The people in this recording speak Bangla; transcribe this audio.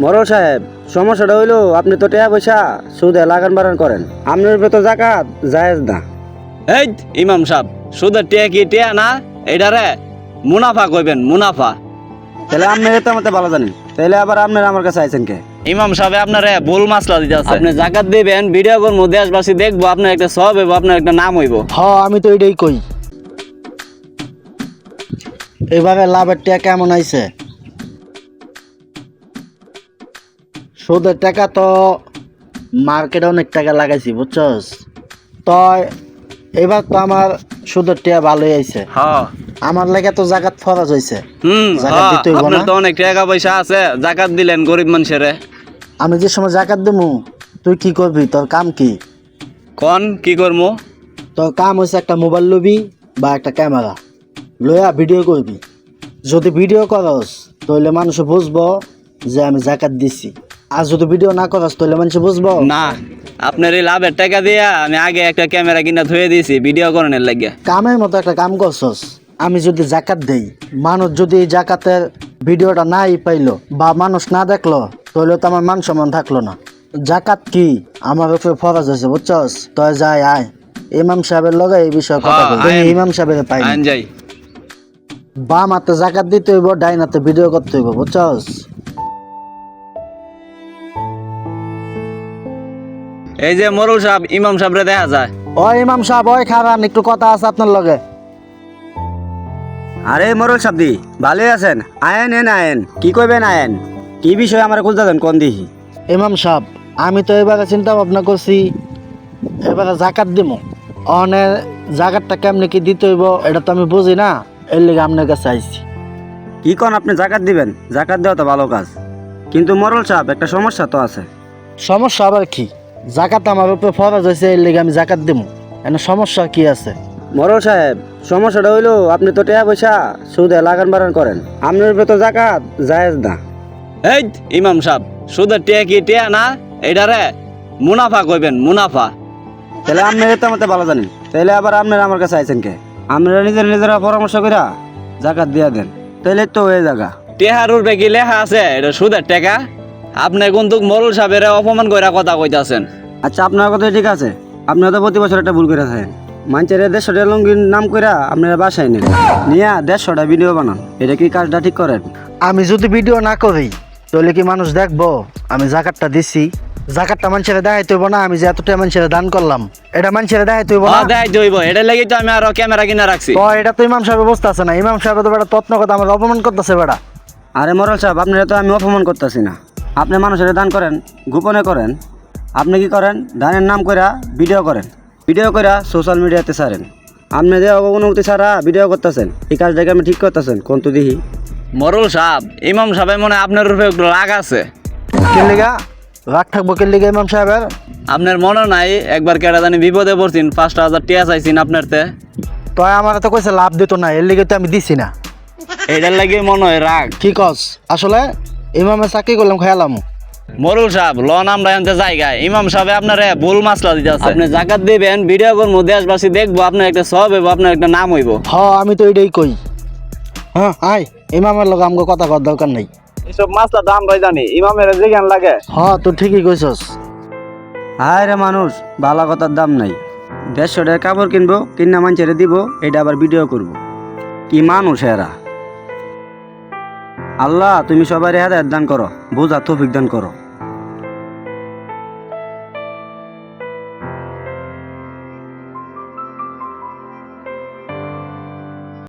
মরল সাহেব, সমস্যাটা হইলো আপনি তো টাকা পয়সা সুদে লাগান বাড়ান করেন, আপনার উপরে তো জাকাত জায়েজ না। এই ইমাম সাহেব, সুদের টিয়া কি টিয়া না, এটারে মুনাফা কইবেন, মুনাফা। তাহলে আপনি তো আমাকে ভালো জানেন, তাহলে আবার আপনারা আমার কাছে আইছেন কে? ইমাম সাহেব আপনারে ভুল মাসলা দিতে আছে। আপনি জাকাত দিবেন, ভিডিও করবো, দেশবাসী দেখবো, আপনার একটা সব হইব, আপনার একটা নাম হইব। আমি তো এটাই কই। এবারে লাভের টাকা কেমন আইছে? সুদের টাকা তো মার্কেটে অনেক টাকা লাগাইছি, বুঝছস? তো এবার তো আমার সুদের টাকা ভালোই আইছে। হ্যাঁ, আমার লাগে তো জাকাত ফরজ হইছে। জাকাত হ্যাঁ, দিতে হইব আপনার না? তো অনেক টাকা পয়সা আছে, জাকাত দিলেন গরিব মানুষেরে। আমি যে সময় জাকাত দেবো, তুই কি করবি? তোর কাম কি? কোন কি করবো? তোর কাম হচ্ছে একটা মোবাইল লবি বা একটা ক্যামেরা লইয়া ভিডিও করবি। যদি ভিডিও করস তাহলে মানুষ বুঝবো যে আমি জাকাত দিছি, আর যদি ভিডিও না করস তাহলে মানুষ বুঝবো না, আপনার এই লাভের টাকা দিয়া আমি আগে একটা ক্যামেরা কিনা ধুয়ে দিয়েছি ভিডিও করানোর লাগে। কামের মতো একটা কাম করছস। আমি যদি জাকাত দেই, মানুষ যদি এই জাকাতের ভিডিওটা নাই পাইলো বা মানুষ না দেখলো, তাহলে তো আমার মান সম্মান থাকলো না। জাকাত কি আমার উপরে ফরজ হয়েছে, বুঝছস? তুই যাই আয় ইমাম সাহেবের লগে এই বিষয়ে কথা হ্যাঁ, বল। আইন। ইমাম সাহেবের পাই আইন যাই। বাম হাতে জাকাত দিতে হইব, ডাইন হাতে ভিডিও করতে হইব, বুঝছস? এই যে মরুল সাহেব, ইমাম সাহেবরে দেখা যায়। ও ইমাম সাহেব, ওই খারান, একটু কথা আছে আপনার লগে। আরে মরল সাবদি, ভালোই আছেন? আয়েন এন আয়েন, কি কইবেন আয়েন? কি বিষয় আমার খুঁজতে দেন কোন দিহি? ইমাম সাহেব, আমি তো এবারে চিন্তা ভাবনা করছি এবারে জাকাত দিব। অনের জাকাতটা কেমনে কি দিতে হইব এটা তো আমি বুঝি না, এর লিগে আপনার কাছে আইছি। কি কোন আপনি জাকাত দিবেন? জাকাত দেওয়া তো ভালো কাজ, কিন্তু মরল সাহেব একটা সমস্যা তো আছে। সমস্যা আবার কি? জাকাত আমার উপরে ফরজ হয়েছে, এর লিগে আমি জাকাত দিব। এনে সমস্যা কি আছে? মরল সাহেব, সমস্যাটা হইলো আপনি তো টাকা পয়সা সুদে লাগান বাড়ান করেন, আপনার উপরে তো জাকাত জায়েজ না। এই ইমাম সাহেব, সুদের টিয়া কি টিয়া না, এটারে মুনাফা কইবেন, মুনাফা। তাহলে আপনারা তো আমাকে ভালো জানেন, তাহলে আবার আপনারা আমার কাছে আইছেন কে? আপনারা নিজেরা পরামর্শ কইরা জাকাত দিয়া দেন, তাহলে তো হয়ে জায়গা। টেহার উপরে কি লেখা আছে এটা সুদের টাকা? আপনি কিন্তু মরুল সাহেবের অপমান কইরা কথা কইতাছেন। আচ্ছা, আপনার কথা ঠিক আছে, আপনারা তো প্রতি বছর একটা ভুল করে থাকেন। মানুষের 150টা লুঙ্গির নাম কইরা আপনারা বাসায় নেন, নিয়া 150টা ভিডিও বানান, এটা কি কাজটা ঠিক করেন? আমি যদি ভিডিও না করি তাহলে কি মানুষ দেখবো আমি জাকাতটা দিছি? জাকাতটা মানুষের দেখাইতে হইব না? আমি যে এতটা মানুষের দান করলাম, এটা মানুষের দেখাইতে হইব না? দেয় জৈব, এটা লেগে তো আমি আরো ক্যামেরা কিনা রাখছি। তো এটা তো ইমাম সাহেব অবস্থা আছে না? ইমাম সাহেব তো বেটা তত্ন কথা আমার অপমান করতেছে বেটা। আরে মরল সাহেব, আপনারা তো আমি অপমান করতেছি না, আপনি মানুষের দান করেন, গোপনে করেন। আপনি কি করেন? দানের নাম কইরা ভিডিও করেন, ভিডিও কইরা সোশ্যাল মিডিয়াতে ছাড়েন। আপনি যে অনুমতি ছাড়া ভিডিও করতেছেন, এই কাজটাকে আপনি ঠিক করতেছেন কোন তো দেখি? মরুল সাহেব, ইমাম সাহেব মনে হয় আপনার রূপে একটু রাগ আছে। কে লিগা রাগ থাকবো? কে লিগা ইমাম সাহেবের? আপনার মনে নাই একবার কেটা জানি বিপদে পড়ছেন, 5,000 টিয়া চাইছেন আপনার তে? তো আমার তো কইছে লাভ দিত না, এর লিগে তো আমি দিছি না। এটার লাগে মনে হয় রাগ। কি কস? আসলে ইমামের চাকরি করলাম, খেয়ালাম। মরুল সাহেব, লন আমরা এনতে জায়গায় ইমাম সাহেব আপনার ভুল মাসলা দিতে আছে। আপনি জাকাত দিবেন, ভিডিও করবো, দেশবাসী দেখবো, আপনার একটা সব হইব, আপনার একটা নাম হইব। আমি তো এটাই কই। হ্যাঁ আয়, ইমামের লগে আমাকে কথা কর দরকার নাই। এসব মাসলা তো আমরাই জানি, ইমামের যে জ্ঞান লাগে। তুই ঠিকই কইছস। হায় রে মানুষ, ভালো কথার দাম নাই। 150 টাকা কাপড় কিনবো, কিনা মানুষের দিব, এটা আবার ভিডিও করব। কি মানুষ এরা! আল্লাহ তুমি সবাই হেদায়েত দান করো, বোঝা তৌফিক দান করো।